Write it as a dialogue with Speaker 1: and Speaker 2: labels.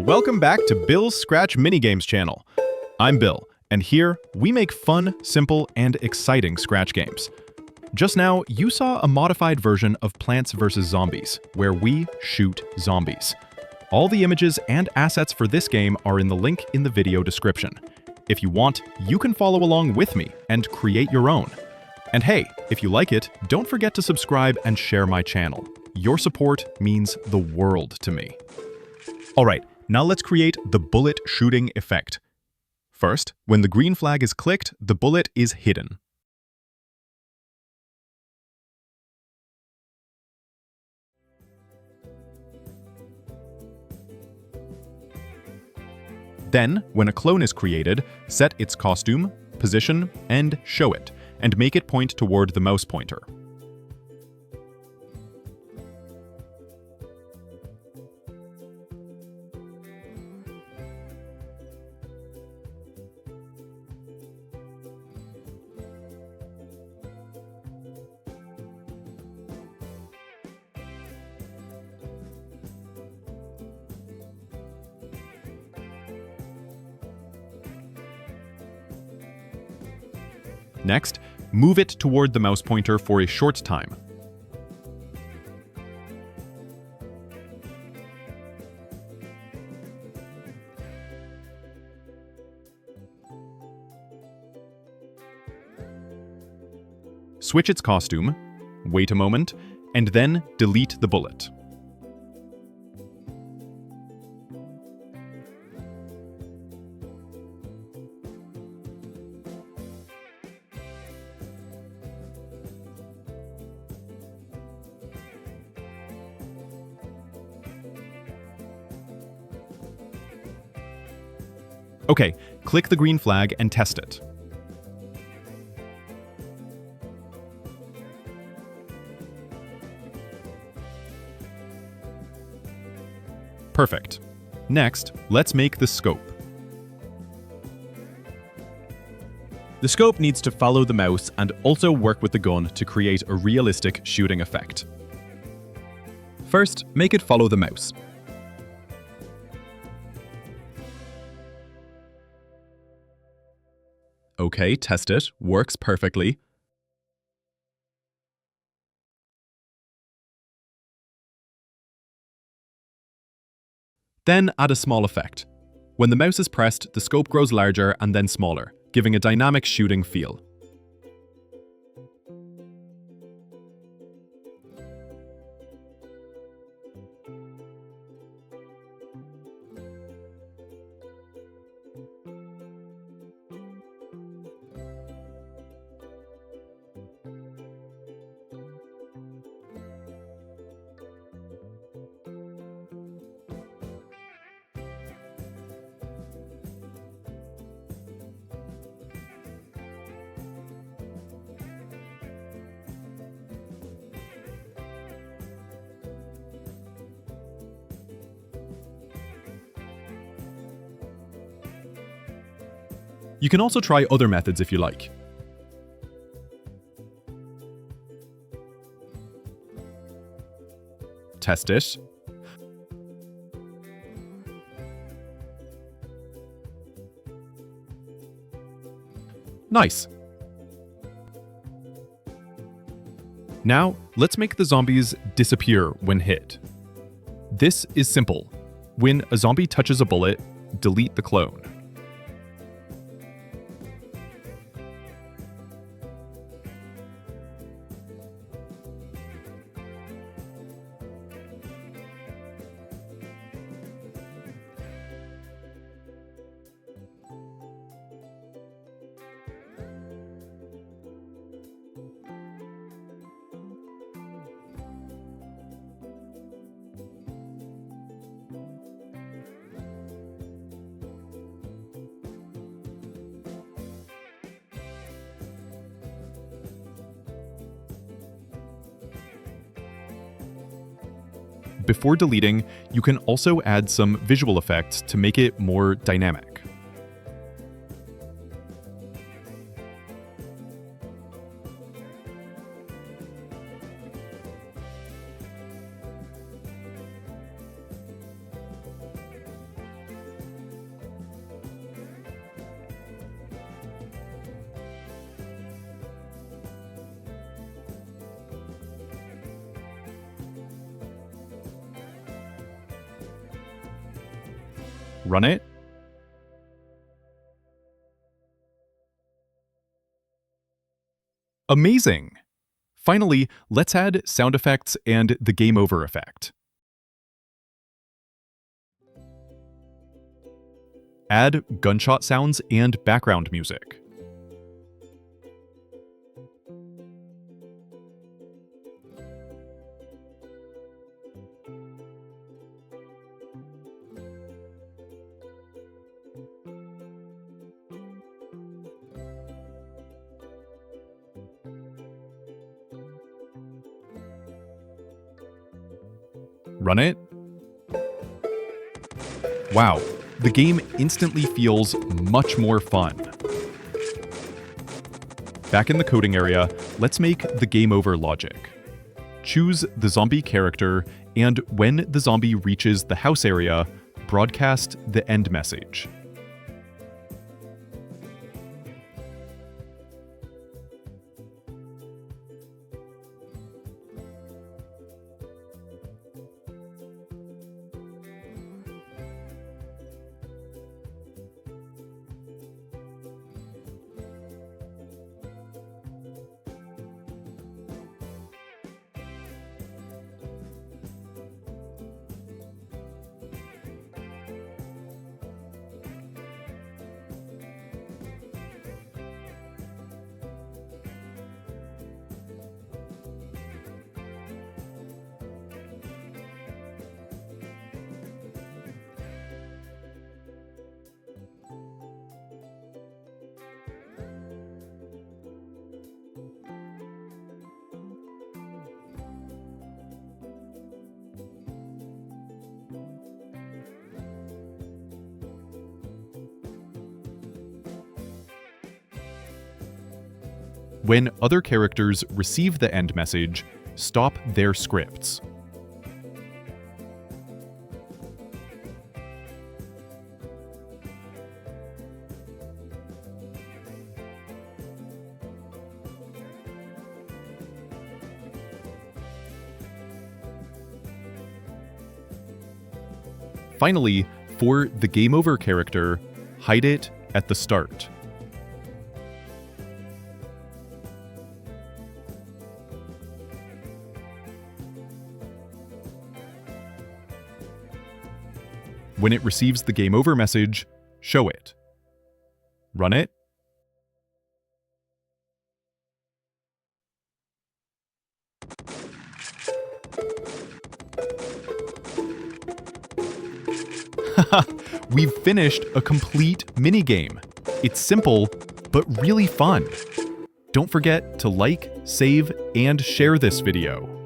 Speaker 1: welcome back to Bill's Scratch Minigames channel. I'm Bill, and here we make fun, simple, and exciting Scratch games. Just now, you saw a modified version of Plants vs. Zombies, where we shoot zombies. All the images and assets for this game are in the link in the video description. If you want, you can follow along with me and create your own. And hey, if you like it, don't forget to subscribe and share my channel. Your support means the world to me. Alright, now let's create the bullet shooting effect. First, when the green flag is clicked, the bullet is hidden. Then, when a clone is created, set its costume, position, and show it, and make it point toward the mouse pointer. Next, move it toward the mouse pointer for a short time. Switch its costume, wait a moment, and then delete the bullet. Okay, click the green flag and test it. Perfect. Next, let's make the scope. The scope needs to follow the mouse and also work with the gun to create a realistic shooting effect. First, make it follow the mouse. Okay, test it. Works perfectly. Then add a small effect. When the mouse is pressed, the scope grows larger and then smaller, giving a dynamic shooting feel. You can also try other methods if you like. Test it. Nice. Now, let's make the zombies disappear when hit. This is simple. When a zombie touches a bullet, delete the clone. Before deleting, you can also add some visual effects to make it more dynamic. Run it. Amazing! Finally, let's add sound effects and the game over effect. Add gunshot sounds and background music. Run it. Wow, the game instantly feels much more fun. Back in the coding area, let's make the game over logic. Choose the zombie character, and when the zombie reaches the house area, broadcast the end message. When other characters receive the end message, stop their scripts. Finally, for the game over character, hide it at the start. When it receives the game over message, show it. Run it. We've finished a complete minigame. It's simple, but really fun. Don't forget to like, save, and share this video.